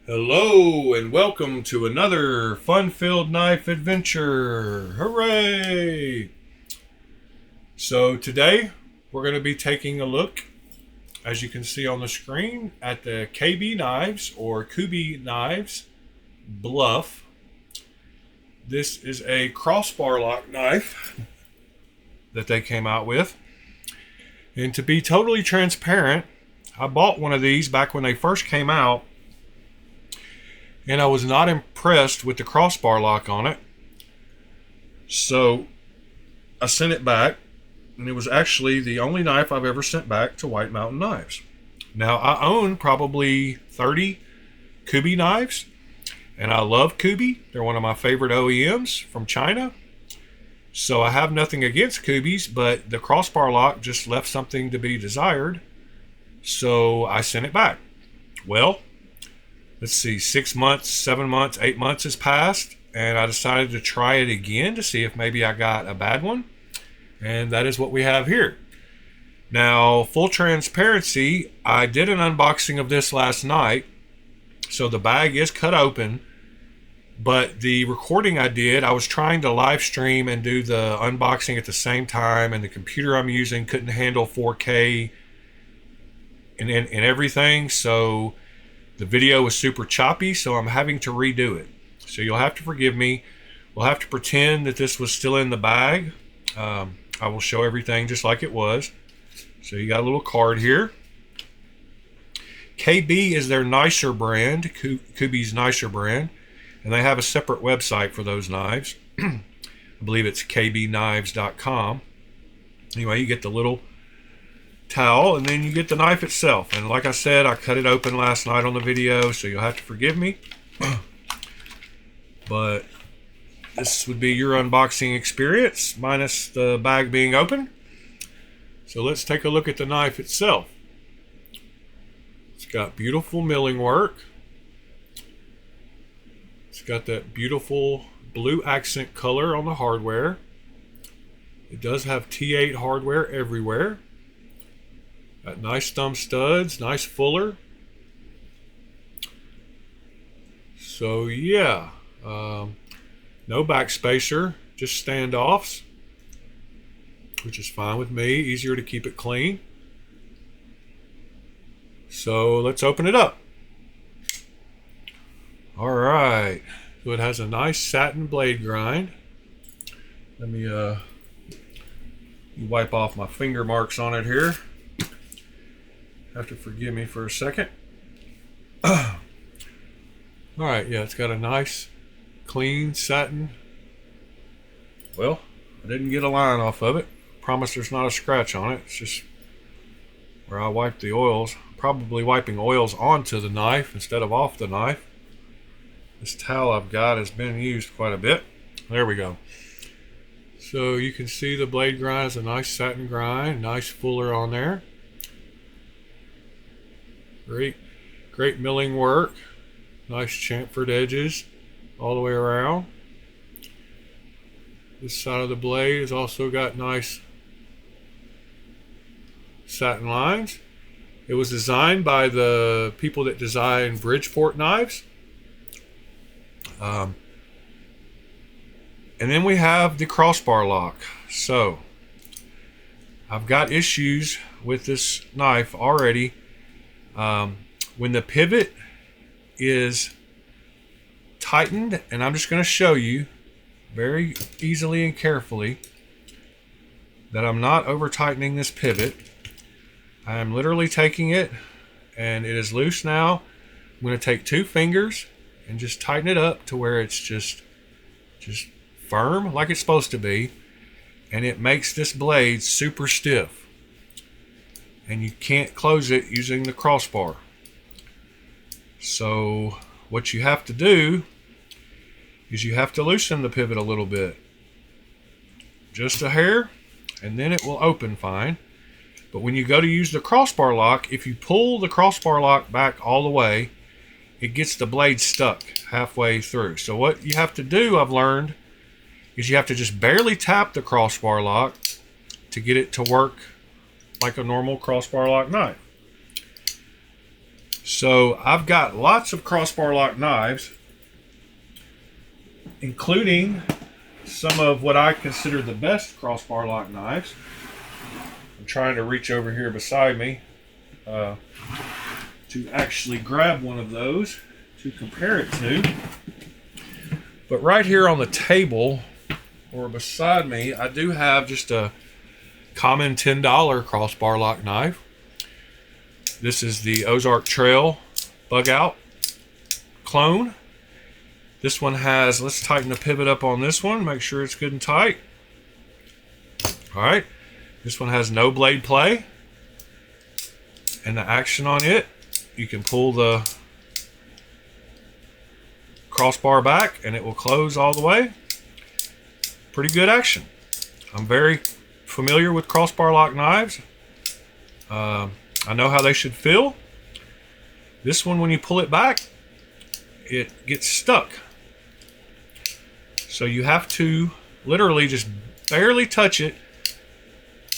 Hello and welcome to another fun-filled knife adventure. Hooray! So today we're going to be taking a look, as you can see on the screen, at the KB Knives or Kubey Knives Bluff. This is a crossbar lock knife that they came out with. And to be totally transparent, I bought one of these back when they first came out, and I was not impressed with the crossbar lock on it. So I sent it back, and it was actually the only knife I've ever sent back to White Mountain Knives. Now, I own probably 30 Kubey knives, and I love Kubey. They're one of my favorite OEMs from China. So I have nothing against Kubeys, but the crossbar lock just left something to be desired. So I sent it back. Well, let's see, 6 months, 7 months, 8 months has passed, and I decided to try it again to see if maybe I got a bad one. And that is what we have here. Now, full transparency, I did an unboxing of this last night. So the bag is cut open, but the recording I did, I was trying to live stream and do the unboxing at the same time, and the computer I'm using couldn't handle 4K and everything. So the video was super choppy, so I'm having to redo it. So you'll have to forgive me. We'll have to pretend that this was still in the bag. I will show everything just like it was. So you got a little card here. KB is their nicer brand, Kubey's nicer brand, and they have a separate website for those knives. I believe it's kbknives.com. Anyway, you get the little towel, and then you get the knife itself. And like I said, I cut it open last night on the video, so you'll have to forgive me. But this would be your unboxing experience minus the bag being open. So let's take a look at the knife itself. It's got beautiful milling work. It's got that beautiful blue accent color on the hardware. It does have T8 hardware everywhere. Got nice thumb studs, nice fuller. So yeah, no back spacer, just standoffs, which is fine with me. Easier to keep it clean. So let's open it up. All right, so it has a nice satin blade grind. Let me wipe off my finger marks on it here. Have to forgive me for a second. All right, yeah, it's got a nice clean satin. Well, I didn't get a line off of it. Promise there's not a scratch on it. It's just where I wiped the oils. Probably wiping oils onto the knife instead of off the knife. This towel I've got has been used quite a bit. There we go. So you can see the blade grind is a nice satin grind, nice fuller on there. Great milling work. Nice chamfered edges all the way around. This side of the blade has also got nice satin lines. It was designed by the people that design Bridgeport knives. And then we have the crossbar lock. So I've got issues with this knife already. When the pivot is tightened, and I'm just going to show you very easily and carefully that I'm not over tightening this pivot. I am literally taking it, and it is loose now. I'm going to take 2 fingers and just tighten it up to where it's just firm like it's supposed to be, and it makes this blade super stiff, and you can't close it using the crossbar. So what you have to do is you have to loosen the pivot a little bit, just a hair, and then it will open fine. But when you go to use the crossbar lock, if you pull the crossbar lock back all the way, it gets the blade stuck halfway through. So what you have to do, I've learned, is you have to just barely tap the crossbar lock to get it to work like a normal crossbar lock knife. So I've got lots of crossbar lock knives, including some of what I consider the best crossbar lock knives. I'm trying to reach over here beside me to actually grab one of those to compare it to. But right here on the table or beside me, I do have just a common $10 crossbar lock knife. This is the Ozark Trail Bug Out clone. This one has, let's tighten the pivot up on this one, make sure it's good and tight. All right, this one has no blade play. And the action on it, you can pull the crossbar back and it will close all the way. Pretty good action. I'm very familiar with crossbar lock knives. I know how they should feel. This one, when you pull it back, it gets stuck. So you have to literally just barely touch it,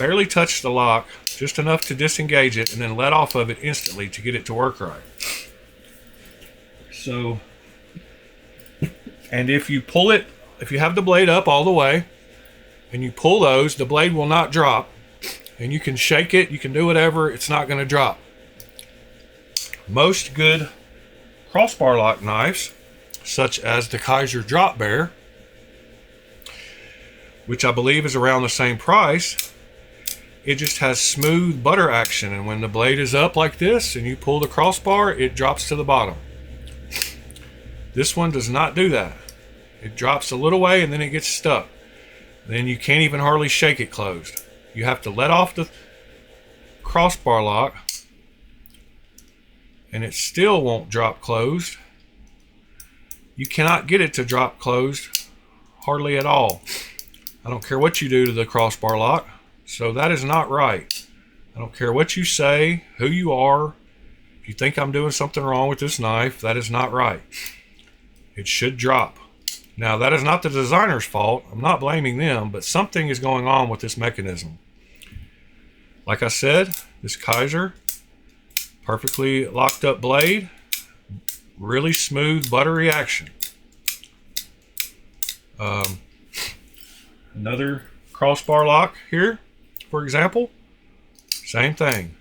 barely touch the lock, just enough to disengage it, and then let off of it instantly to get it to work right. So, and if you pull it, if you have the blade up all the way, and you pull those, the blade will not drop. And you can shake it, you can do whatever, it's not going to drop. Most good crossbar lock knives, such as the Kaiser Drop Bear, which I believe is around the same price, it just has smooth butter action, and when the blade is up like this and you pull the crossbar, it drops to the bottom. This one does not do that. It drops a little way and then it gets stuck. Then you can't even hardly shake it closed. You have to let off the crossbar lock and it still won't drop closed. You cannot get it to drop closed hardly at all. I don't care what you do to the crossbar lock. So that is not right. I don't care what you say, who you are. If you think I'm doing something wrong with this knife, that is not right. It should drop. Now, that is not the designer's fault. I'm not blaming them, but something is going on with this mechanism. Like I said, this Kaiser, perfectly locked up blade, really smooth, buttery action. Another crossbar lock here, for example, same thing.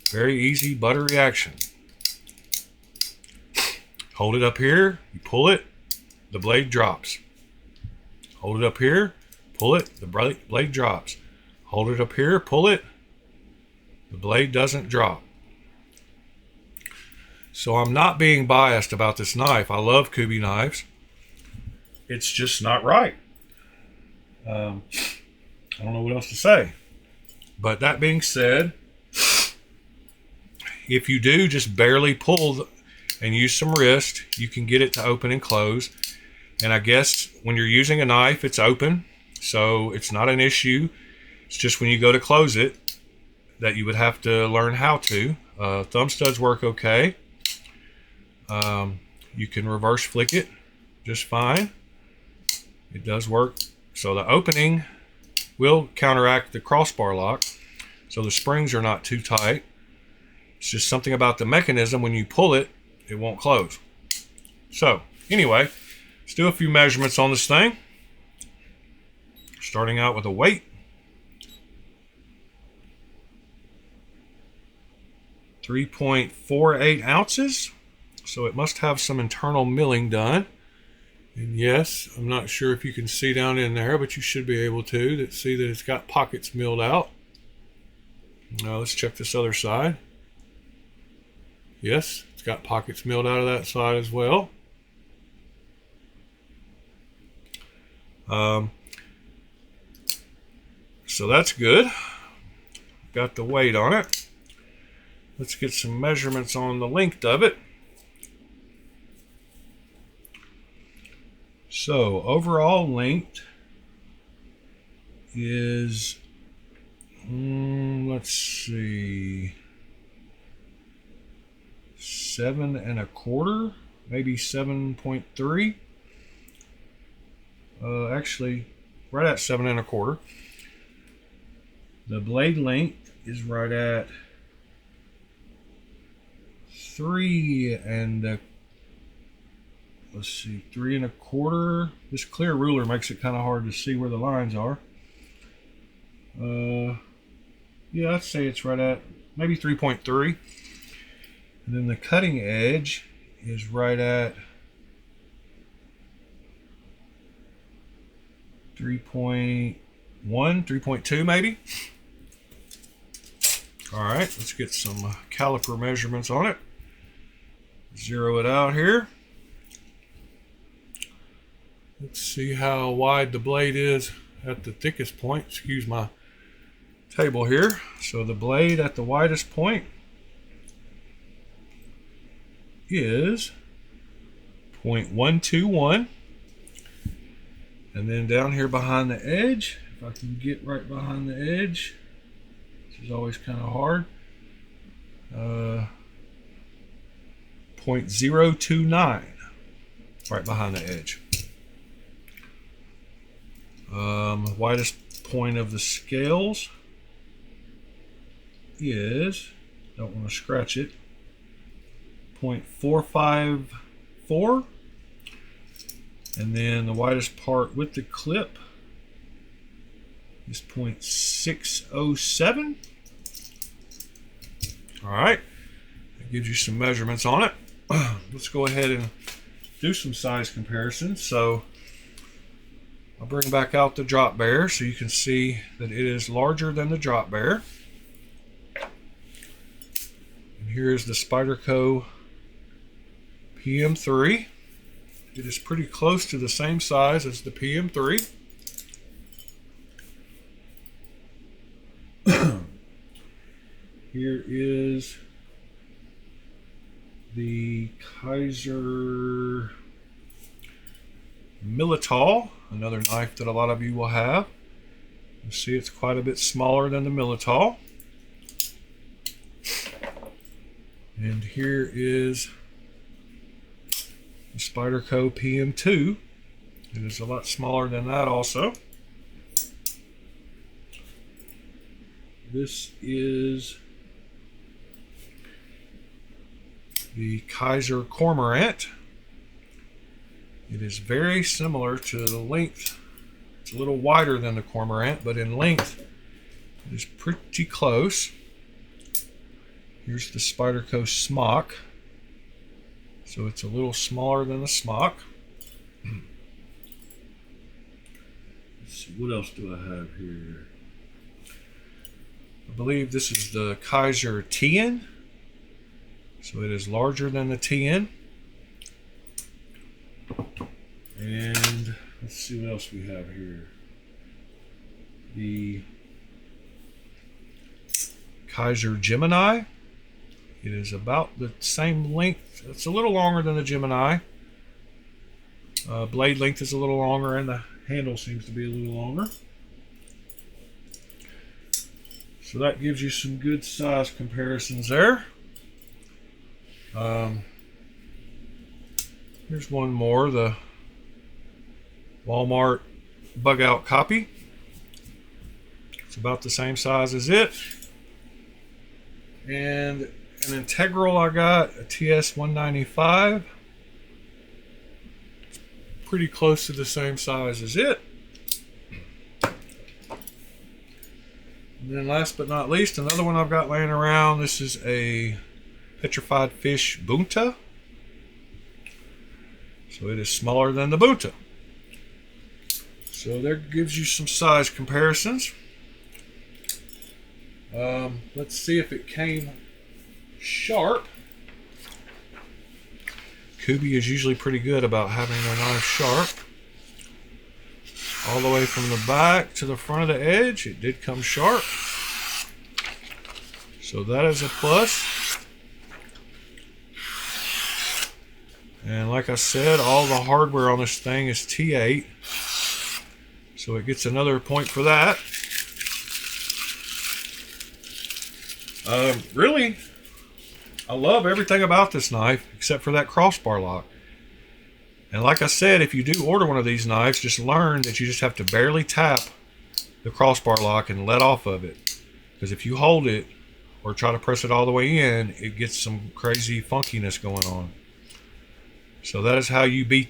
Very easy, buttery action. Hold it up here, you pull it, the blade drops. Hold it up here, pull it, the blade drops. Hold it up here, pull it, the blade doesn't drop. So I'm not being biased about this knife. I love Kubey knives. It's just not right. I don't know what else to say. But that being said, if you do just barely pull and use some wrist, you can get it to open and close. And I guess when you're using a knife, it's open, so it's not an issue. It's just when you go to close it that you would have to learn how to. Thumb studs work okay. You can reverse flick it just fine. It does work. So the opening will counteract the crossbar lock, so the springs are not too tight. It's just something about the mechanism. When you pull it, it won't close. So anyway, let's do a few measurements on this thing. Starting out with a weight. 3.48 ounces. So it must have some internal milling done. And yes, I'm not sure if you can see down in there, but you should be able to see that it's got pockets milled out. Now let's check this other side. Yes, it's got pockets milled out of that side as well. So that's good. Got the weight on it. Let's get some measurements on the length of it. So overall length is, let's see, 7 1/4, maybe 7.3. Actually, right at 7 1/4. The blade length is right at 3 and let's see, 3 1/4. This clear ruler makes it kind of hard to see where the lines are. Yeah, I'd say it's right at maybe 3.3. And then the cutting edge is right at 3.1, 3.2 maybe. All right, let's get some caliper measurements on it. Zero it out here. Let's see how wide the blade is at the thickest point. Excuse my table here. So the blade at the widest point is 0.121. And then down here behind the edge, if I can get right behind the edge, which is always kind of hard, 0.029, right behind the edge. Widest point of the scales is, don't want to scratch it, 0.454. And then the widest part with the clip is 0.607. All right, that gives you some measurements on it. Let's go ahead and do some size comparisons. So I'll bring back out the drop bear so you can see that it is larger than the drop bear. And here's the Spyderco PM3. It is pretty close to the same size as the PM3. Here is the Kaiser Militall, another knife that a lot of you will have. You see it's quite a bit smaller than the Militall. And here is the Spyderco PM2. It is a lot smaller than that also. This is the Kaiser Cormorant. It is very similar to the length. It's a little wider than the Cormorant, but in length it is pretty close. Here's the Spyderco Smock. So it's a little smaller than the Smock. Let's see, what else do I have here? I believe this is the Kaiser TN. So it is larger than the TN. And let's see what else we have here. The Kaiser Gemini. It is about the same length. It's a little longer than the Gemini. Blade length is a little longer and the handle seems to be a little longer. So that gives you some good size comparisons there. Here's one more, the Walmart bug out copy. It's about the same size as it. And an integral I got, a TS195. It's pretty close to the same size as it. And then last but not least, another one I've got laying around. This is a petrified fish Bunta. So it is smaller than the Bunta. So there gives you some size comparisons. Let's see if it came sharp. Kubey is usually pretty good about having their knife sharp. All the way from the back to the front of the edge, it did come sharp. So that is a plus. And like I said, all the hardware on this thing is T8. So it gets another point for that. Really, I love everything about this knife except for that crossbar lock. And like I said, if you do order one of these knives, just learn that you just have to barely tap the crossbar lock and let off of it. Because if you hold it or try to press it all the way in, it gets some crazy funkiness going on. So that is how you beat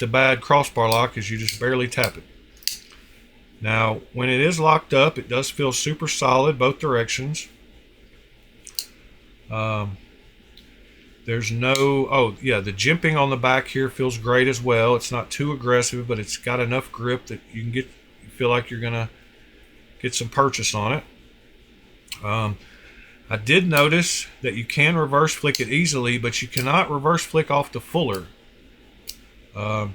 the bad crossbar lock, is you just barely tap it. Now, when it is locked up, it does feel super solid both directions. There's no, oh yeah, the jimping on the back here feels great as well. It's not too aggressive, but it's got enough grip that you can feel like you're gonna get some purchase on it. I did notice that you can reverse flick it easily, but you cannot reverse flick off the fuller. And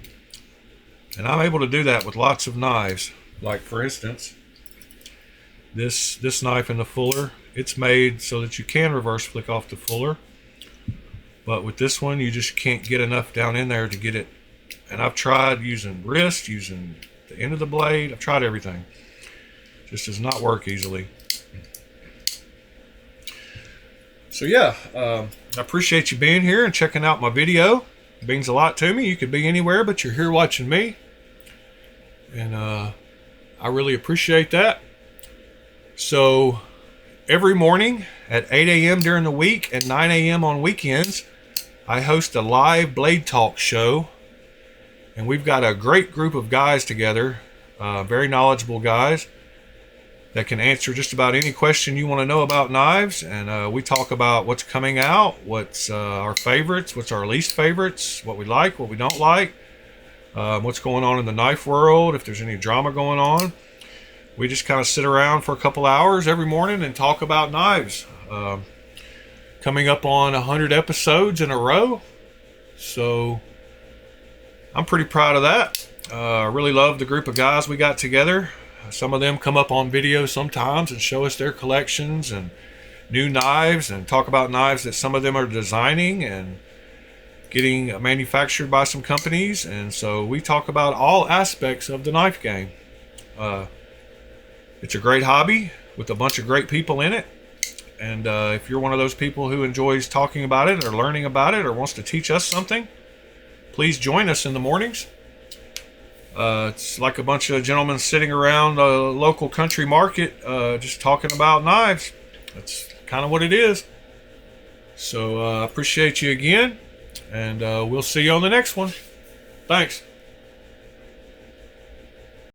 I'm able to do that with lots of knives. Like for instance, this knife in the fuller, it's made so that you can reverse flick off the fuller. But with this one, you just can't get enough down in there to get it. And I've tried using wrist, using the end of the blade. I've tried everything. Just does not work easily. So yeah, I appreciate you being here and checking out my video. It means a lot to me. You could be anywhere, but you're here watching me. And I really appreciate that. So every morning at 8 a.m. during the week and 9 a.m. on weekends, I host a live Blade Talk show. And we've got a great group of guys together, very knowledgeable guys, that can answer just about any question you want to know about knives. And we talk about what's coming out, what's our favorites, what's our least favorites, what we like, what we don't like, what's going on in the knife world, if there's any drama going on. We just kind of sit around for a couple hours every morning and talk about knives. Coming up on 100 episodes in a row. So I'm pretty proud of that. I really love the group of guys we got together. Some of them come up on video sometimes and show us their collections and new knives and talk about knives that some of them are designing and getting manufactured by some companies. And so we talk about all aspects of the knife game. It's a great hobby with a bunch of great people in it. And if you're one of those people who enjoys talking about it or learning about it or wants to teach us something, please join us in the mornings. It's like a bunch of gentlemen sitting around a local country market just talking about knives. That's kind of what it is. So I appreciate you again, and we'll see you on the next one. Thanks.